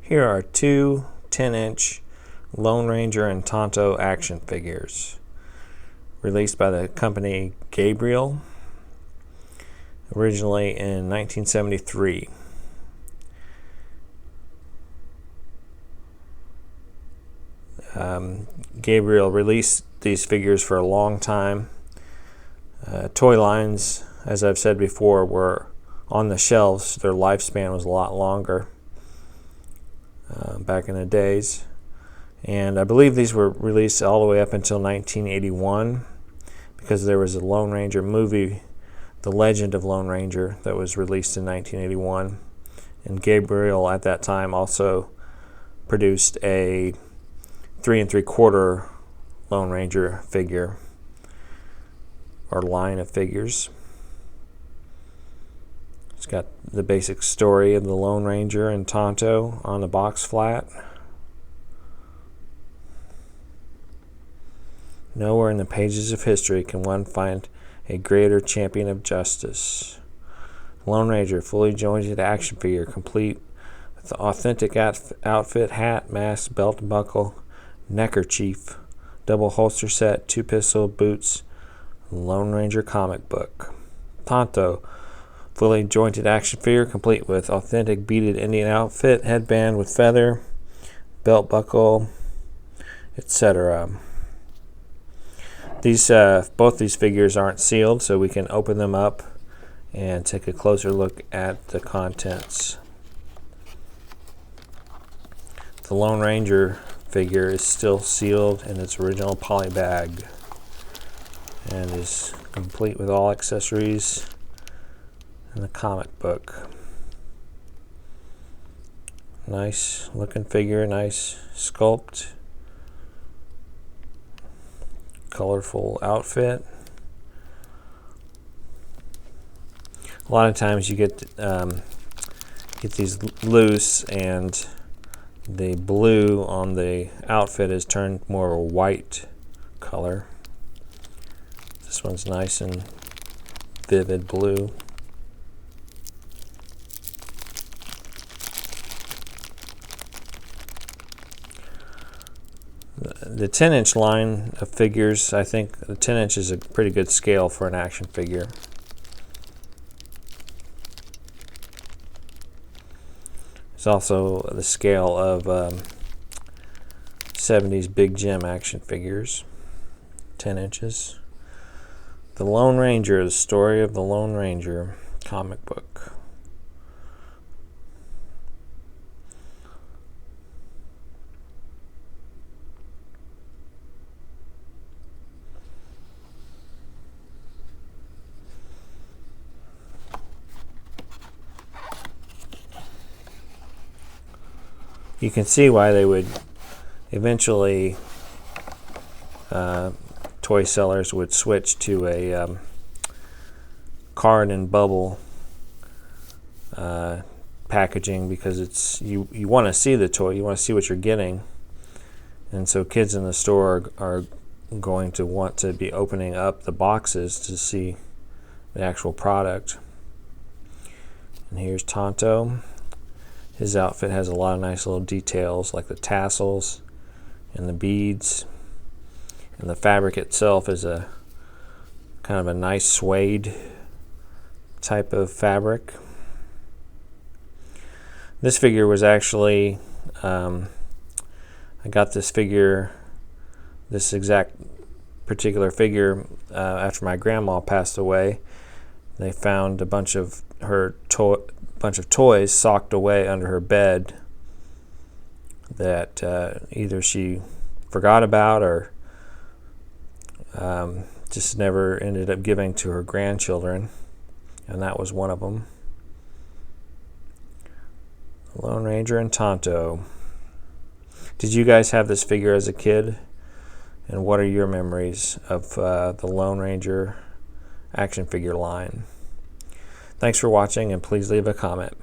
Here are two 10-inch Lone Ranger and Tonto action figures released by the company Gabriel, originally in 1973. Gabriel released these figures for a long time. Toy lines, as I've said before, were on the shelves. Their lifespan was a lot longer back in the days. And I believe these were released all the way up until 1981 because there was a Lone Ranger movie, The Legend of Lone Ranger, that was released in 1981. And Gabriel at that time also produced a 3 3/4 Lone Ranger figure or line of figures. It's got the basic story of the Lone Ranger and Tonto on the box flat. Nowhere in the pages of history can one find a greater champion of justice. Lone Ranger, fully jointed action figure, complete with the authentic outfit, hat, mask, belt and buckle, neckerchief, double holster set, 2-pistol, boots, Lone Ranger comic book. Tonto, fully jointed action figure, complete with authentic beaded Indian outfit, headband with feather, belt buckle, etc. Both these figures aren't sealed, so we can open them up and take a closer look at the contents. The Lone Ranger figure is still sealed in its original poly bag and is complete with all accessories in the comic book. Nice looking figure, nice sculpt, colorful outfit. A lot of times you get these loose and the blue on the outfit is turned more of a white color. This one's nice and vivid blue. The 10-inch line of figures, I think the 10-inch is a pretty good scale for an action figure. It's also the scale of 70s Big Jim action figures, 10 inches. The Lone Ranger, the story of the Lone Ranger comic book. You can see why they would eventually, toy sellers would switch to a card and bubble packaging, because it's you want to see the toy, you want to see what you're getting, and so kids in the store are going to want to be opening up the boxes to see the actual product. And here's Tonto. His outfit has a lot of nice little details like the tassels and the beads, and the fabric itself is a kind of a nice suede type of fabric. This figure was actually, I got this figure, this exact particular figure, after my grandma passed away. They found a bunch of her toys socked away under her bed that either she forgot about or just never ended up giving to her grandchildren, and that was one of them. Lone Ranger and Tonto. Did you guys have this figure as a kid? And what are your memories of the Lone Ranger action figure line? Thanks for watching, and please leave a comment.